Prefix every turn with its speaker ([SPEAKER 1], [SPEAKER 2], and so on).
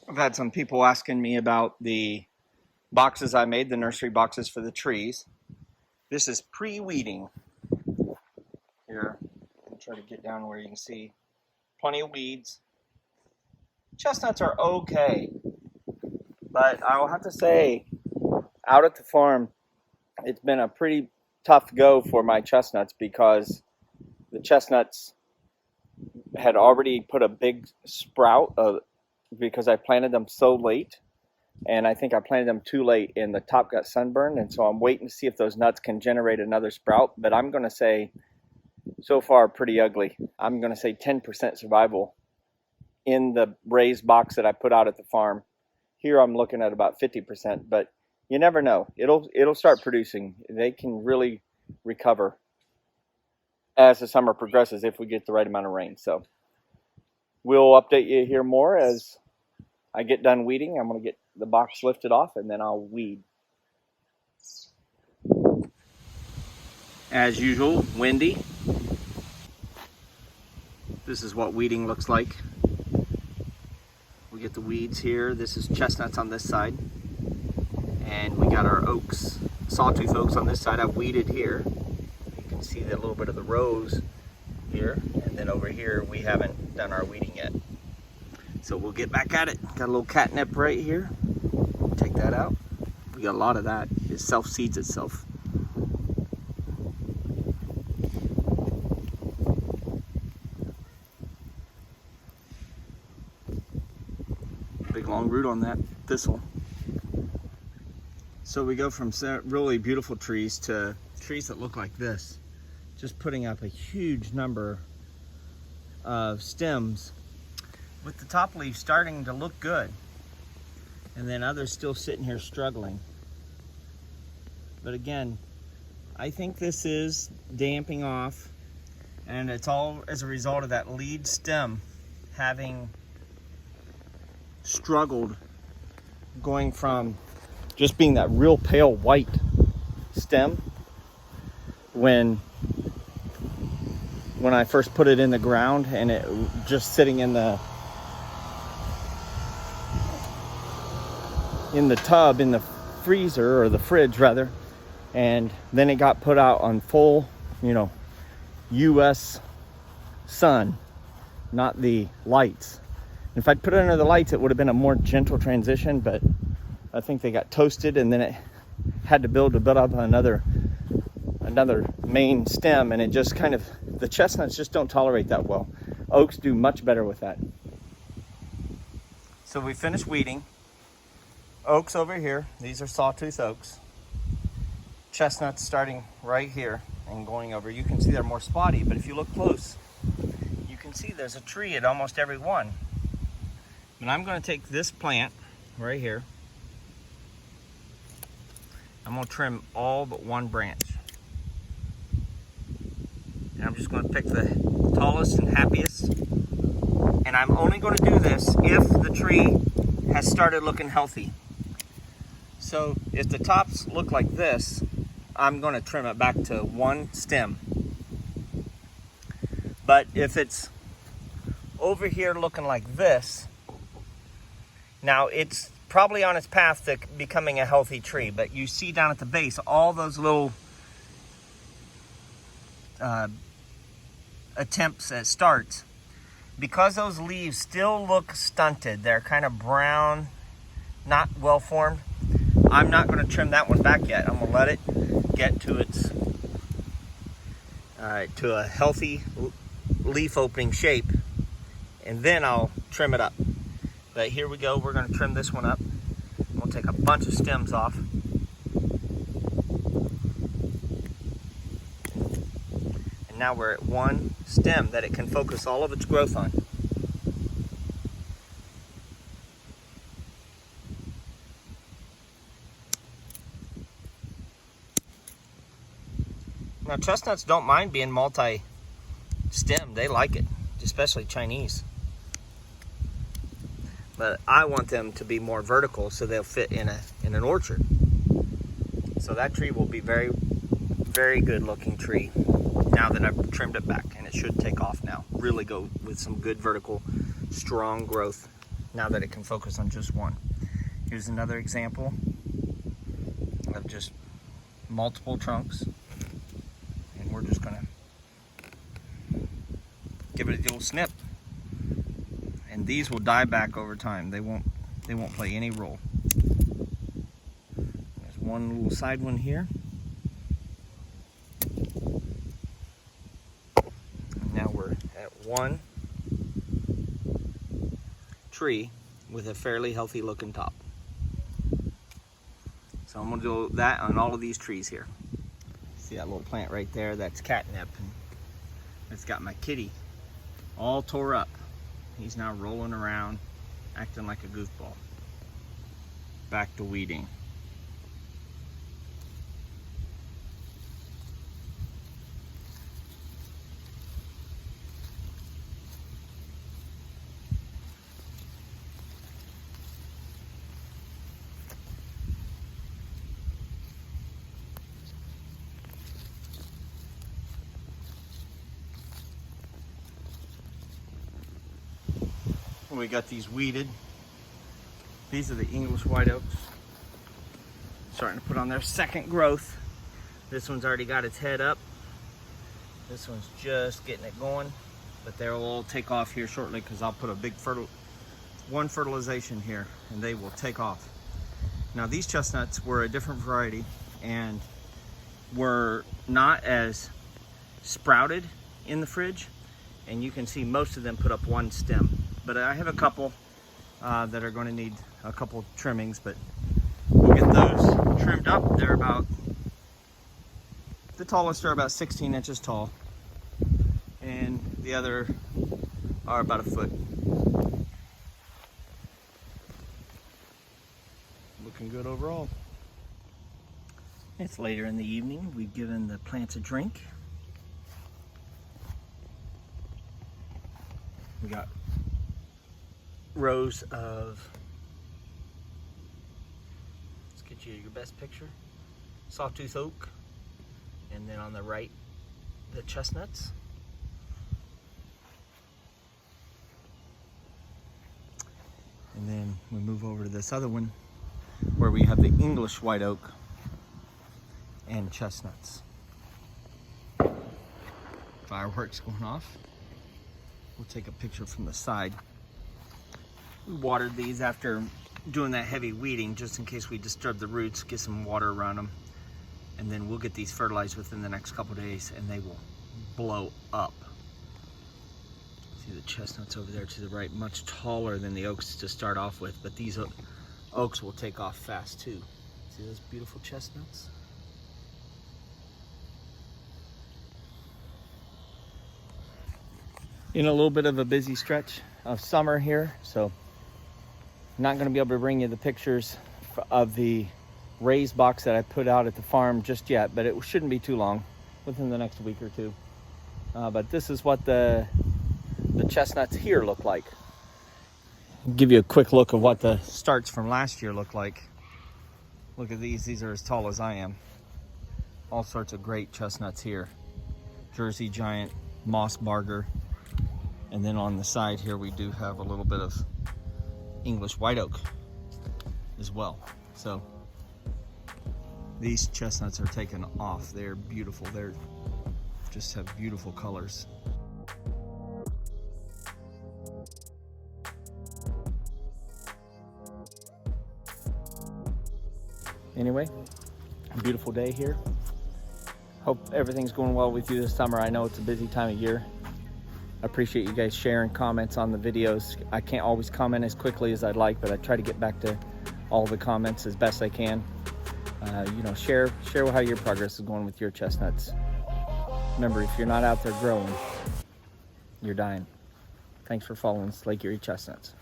[SPEAKER 1] I've had some people asking me about the boxes I made, the nursery boxes for the trees. This is pre-weeding. Here, I'll try to get down where you can see plenty of weeds. Chestnuts are okay, but I will have to say, out at the farm, it's been a pretty tough go for my chestnuts because the chestnuts had already put a big sprout because I planted them so late, and I think I planted them too late and the top got sunburned, and so I'm waiting to see if those nuts can generate another sprout. But I'm going to say so far pretty ugly. I'm going to say 10% survival in the raised box that I put out at the farm. Here I'm looking at about 50%, but you never know. It'll start producing. They can really recover as the summer progresses if we get the right amount of rain. So we'll update you here more as I get done weeding. I'm going to get the box lifted off and then I'll weed. As usual, windy. This is what weeding looks like. We get the weeds here. This is chestnuts on this side. And we got our oaks, sawtooth oaks on this side. I've weeded here. You can see a little bit of the rows here. And then over here, we haven't done our weeding yet. So we'll get back at it. Got a little catnip right here. Take that out. We got a lot of that. It self-seeds itself. Big long root on that thistle. So we go from really beautiful trees to trees that look like this, just putting up a huge number of stems with the top leaves starting to look good, and then others still sitting here struggling. But again, I think this is damping off, and it's all as a result of that lead stem having struggled, going from just being that real pale white stem when I first put it in the ground, and it just sitting in the tub, in the freezer, or the fridge rather, and then it got put out on full, US sun, not the lights. If I'd put it under the lights, it would have been a more gentle transition, but I think they got toasted, and then it had to build up another main stem, and it just kind of, the chestnuts just don't tolerate that well. Oaks do much better with that. So we finished weeding. Oaks over here, these are sawtooth oaks. Chestnuts starting right here and going over. You can see they're more spotty, but if you look close, you can see there's a tree at almost every one. And I'm going to take this plant right here. I'm going to trim all but one branch. And I'm just going to pick the tallest and happiest. And I'm only going to do this if the tree has started looking healthy. So if the tops look like this, I'm going to trim it back to one stem. But if it's over here looking like this, now it's probably on its path to becoming a healthy tree, but you see down at the base all those little attempts at starts. Because those leaves still look stunted, they're kind of brown, not well formed, I'm not going to trim that one back yet. I'm going to let it get to its to a healthy leaf opening shape, and then I'll trim it up. But here we go, we're going to trim this one up. We'll take a bunch of stems off. And now we're at one stem that it can focus all of its growth on. Now chestnuts don't mind being multi-stem, they like it, especially Chinese. But I want them to be more vertical so they'll fit in an orchard. So that tree will be very, very good looking tree now that I've trimmed it back, and it should take off now. Really go with some good vertical, strong growth. now that it can focus on just one. Here's another example of just multiple trunks, and we're just gonna give it a little snip, and these will die back over time. They won't play any role. There's one little side one here. And now we're at one tree with a fairly healthy looking top. So I'm gonna do that on all of these trees here. See that little plant right there? That's catnip, and it's got my kitty all tore up. He's now rolling around, acting like a goofball. Back to weeding. We got these weeded. These are the English white oaks. Starting to put on their second growth. This one's already got its head up. This one's just getting it going, but they'll all take off here shortly because I'll put a big one fertilization here and they will take off. Now these chestnuts were a different variety and were not as sprouted in the fridge, and you can see most of them put up one stem. But I have a couple that are going to need a couple trimmings, but we'll get those trimmed up. They're about, the tallest are about 16 inches tall, and the other are about a foot. Looking good overall. It's later in the evening. We've given the plants a drink. We got rows of, let's get you your best picture, sawtooth oak, and then on the right the chestnuts. And then we move over to this other one where we have the English white oak and chestnuts. Fireworks going off. We'll take a picture from the side. We watered these after doing that heavy weeding just in case we disturb the roots, get some water around them, and then we'll get these fertilized within the next couple days and they will blow up. See the chestnuts over there to the right, much taller than the oaks to start off with, but these oaks will take off fast too. See those beautiful chestnuts? In a little bit of a busy stretch of summer here, so not going to be able to bring you the pictures of the raised box that I put out at the farm just yet, but it shouldn't be too long, within the next week or two. But this is what the chestnuts here look like. I'll give you a quick look of what the starts from last year look like. Look at these. These are as tall as I am. All sorts of great chestnuts here. Jersey Giant, Moss Barger, and then on the side here we do have a little bit of English white oak as well. So these chestnuts are taking off. They're beautiful. They're just have beautiful colors. Anyway, a beautiful day here. Hope everything's going well with you this summer. I know it's a busy time of year. I appreciate you guys sharing comments on the videos. I can't always comment as quickly as I'd like, but I try to get back to all the comments as best I can. You know, share how your progress is going with your chestnuts. Remember, if you're not out there growing, you're dying. Thanks for following Lake Erie Chestnuts.